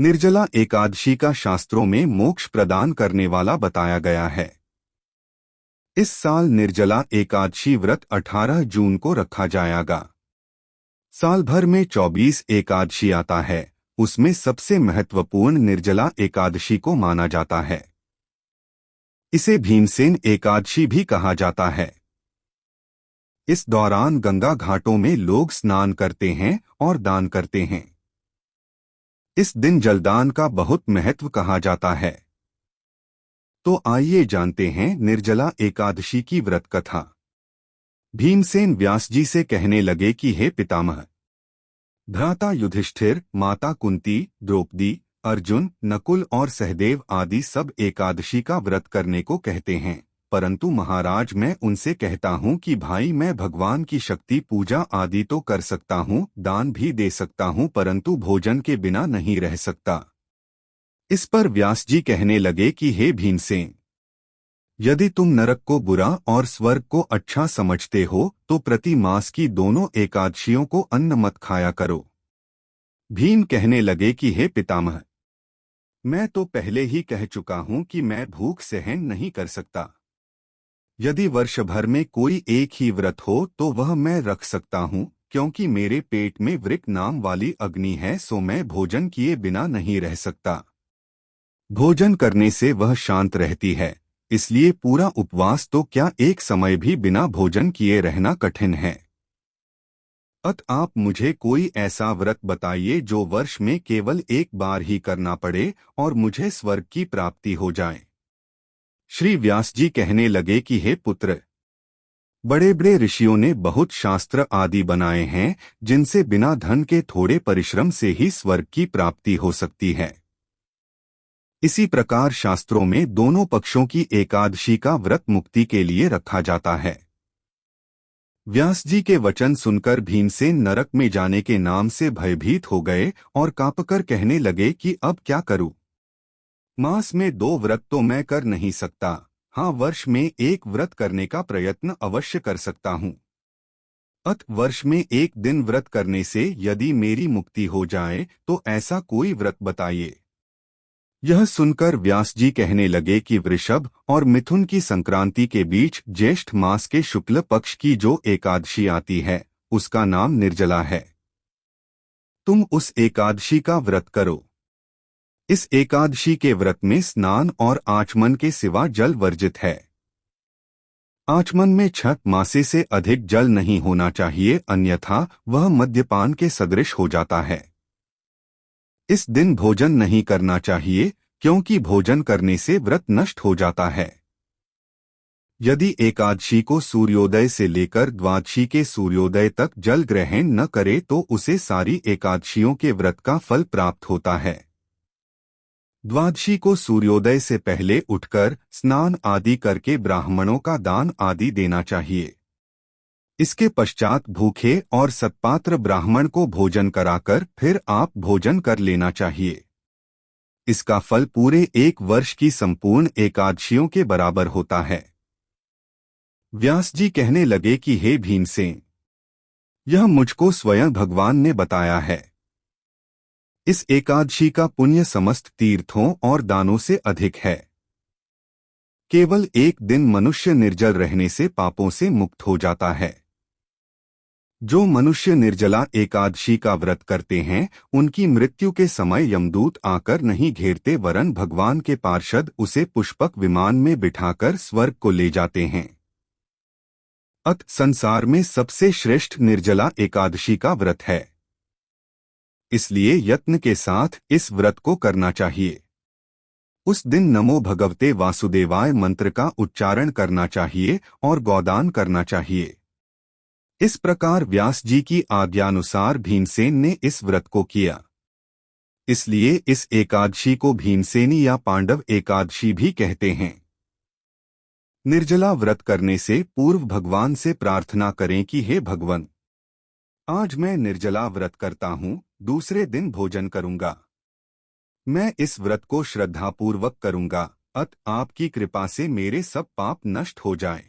निर्जला एकादशी का शास्त्रों में मोक्ष प्रदान करने वाला बताया गया है। इस साल निर्जला एकादशी व्रत 18 जून को रखा जाएगा। साल भर में 24 एकादशी आता है, उसमें सबसे महत्वपूर्ण निर्जला एकादशी को माना जाता है। इसे भीमसेन एकादशी भी कहा जाता है। इस दौरान गंगा घाटों में लोग स्नान करते हैं और दान करते हैं। इस दिन जलदान का बहुत महत्व कहा जाता है। तो आइए जानते हैं निर्जला एकादशी की व्रत कथा। भीमसेन व्यास जी से कहने लगे कि हे पितामह, भ्राता युधिष्ठिर, माता कुंती, द्रौपदी, अर्जुन, नकुल और सहदेव आदि सब एकादशी का व्रत करने को कहते हैं, परंतु महाराज मैं उनसे कहता हूँ कि भाई मैं भगवान की शक्ति पूजा आदि तो कर सकता हूँ, दान भी दे सकता हूँ, परंतु भोजन के बिना नहीं रह सकता। इस पर व्यास जी कहने लगे कि हे भीमसेन, यदि तुम नरक को बुरा और स्वर्ग को अच्छा समझते हो तो प्रति मास की दोनों एकादशियों को अन्न मत खाया करो। भीम कहने लगे कि हे पितामह, मैं तो पहले ही कह चुका हूँ कि मैं भूख सहन नहीं कर सकता। यदि वर्ष भर में कोई एक ही व्रत हो तो वह मैं रख सकता हूँ, क्योंकि मेरे पेट में वृक नाम वाली अग्नि है, सो मैं भोजन किए बिना नहीं रह सकता। भोजन करने से वह शांत रहती है, इसलिए पूरा उपवास तो क्या एक समय भी बिना भोजन किए रहना कठिन है। आप मुझे कोई ऐसा व्रत बताइए जो वर्ष में केवल एक बार ही करना पड़े और मुझे स्वर्ग की प्राप्ति हो जाए। श्री व्यास जी कहने लगे कि हे पुत्र, बड़े बड़े ऋषियों ने बहुत शास्त्र आदि बनाए हैं जिनसे बिना धन के थोड़े परिश्रम से ही स्वर्ग की प्राप्ति हो सकती है। इसी प्रकार शास्त्रों में दोनों पक्षों की एकादशी का व्रत मुक्ति के लिए रखा जाता है। व्यास जी के वचन सुनकर भीमसेन नरक में जाने के नाम से भयभीत हो गए और कांपकर कहने लगे कि अब क्या करूं? मास में 2 व्रत तो मैं कर नहीं सकता, हाँ वर्ष में एक व्रत करने का प्रयत्न अवश्य कर सकता हूँ। वर्ष में एक दिन व्रत करने से यदि मेरी मुक्ति हो जाए तो ऐसा कोई व्रत बताइए। यह सुनकर व्यास जी कहने लगे कि वृषभ और मिथुन की संक्रांति के बीच ज्येष्ठ मास के शुक्ल पक्ष की जो एकादशी आती है उसका नाम निर्जला है। तुम उस एकादशी का व्रत करो। इस एकादशी के व्रत में स्नान और आचमन के सिवा जल वर्जित है। आचमन में 6 मासे से अधिक जल नहीं होना चाहिए, अन्यथा वह मद्यपान के सदृश हो जाता है। इस दिन भोजन नहीं करना चाहिए, क्योंकि भोजन करने से व्रत नष्ट हो जाता है। यदि एकादशी को सूर्योदय से लेकर द्वादशी के सूर्योदय तक जल ग्रहण न करे तो उसे सारी एकादशियों के व्रत का फल प्राप्त होता है। द्वादशी को सूर्योदय से पहले उठकर स्नान आदि करके ब्राह्मणों का दान आदि देना चाहिए। इसके पश्चात भूखे और सत्पात्र ब्राह्मण को भोजन कराकर फिर आप भोजन कर लेना चाहिए। इसका फल पूरे 1 वर्ष की संपूर्ण एकादशियों के बराबर होता है। व्यास जी कहने लगे कि हे भीमसेन, यह मुझको स्वयं भगवान ने बताया है। इस एकादशी का पुण्य समस्त तीर्थों और दानों से अधिक है। केवल एक दिन मनुष्य निर्जल रहने से पापों से मुक्त हो जाता है। जो मनुष्य निर्जला एकादशी का व्रत करते हैं उनकी मृत्यु के समय यमदूत आकर नहीं घेरते, वरन भगवान के पार्षद उसे पुष्पक विमान में बिठाकर स्वर्ग को ले जाते हैं। संसार में सबसे श्रेष्ठ निर्जला एकादशी का व्रत है, इसलिए यत्न के साथ इस व्रत को करना चाहिए। उस दिन नमो भगवते वासुदेवाय मंत्र का उच्चारण करना चाहिए और गोदान करना चाहिए। इस प्रकार व्यास जी की आज्ञानुसार भीमसेन ने इस व्रत को किया। इसलिए इस एकादशी को भीमसेनी या पांडव एकादशी भी कहते हैं। निर्जला व्रत करने से पूर्व भगवान से प्रार्थना करें कि हे भगवान, आज मैं निर्जला व्रत करता हूँ, दूसरे दिन भोजन करूंगा। मैं इस व्रत को श्रद्धापूर्वक करूंगा, आपकी कृपा से मेरे सब पाप नष्ट हो जाएं।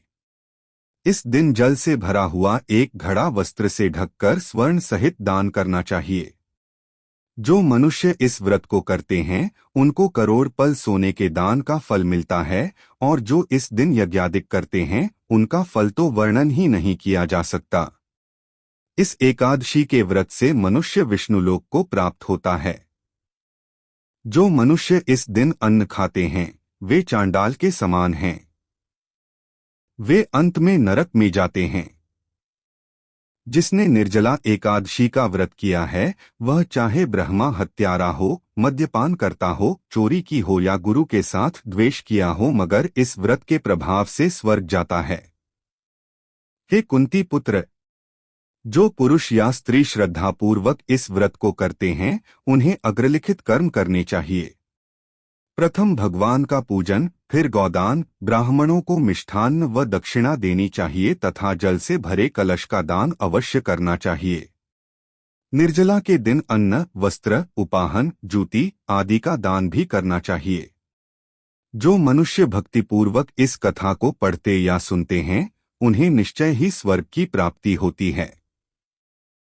इस दिन जल से भरा हुआ एक घड़ा वस्त्र से ढककर स्वर्ण सहित दान करना चाहिए। जो मनुष्य इस व्रत को करते हैं उनको करोड़ पल सोने के दान का फल मिलता है, और जो इस दिन यज्ञादिक करते हैं उनका फल तो वर्णन ही नहीं किया जा सकता। इस एकादशी के व्रत से मनुष्य विष्णुलोक को प्राप्त होता है। जो मनुष्य इस दिन अन्न खाते हैं वे चांडाल के समान हैं। वे अंत में नरक में जाते हैं। जिसने निर्जला एकादशी का व्रत किया है वह चाहे ब्रह्मा हत्यारा हो, मद्यपान करता हो, चोरी की हो या गुरु के साथ द्वेष किया हो, मगर इस व्रत के प्रभाव से स्वर्ग जाता है। हे कुंती पुत्र, जो पुरुष या स्त्री श्रद्धापूर्वक इस व्रत को करते हैं उन्हें अग्रलिखित कर्म करने चाहिए। प्रथम भगवान का पूजन, फिर गौदान, ब्राह्मणों को मिष्ठान्न व दक्षिणा देनी चाहिए तथा जल से भरे कलश का दान अवश्य करना चाहिए। निर्जला के दिन अन्न, वस्त्र, उपाहन, जूती आदि का दान भी करना चाहिए। जो मनुष्य भक्तिपूर्वक इस कथा को पढ़ते या सुनते हैं उन्हें निश्चय ही स्वर्ग की प्राप्ति होती है।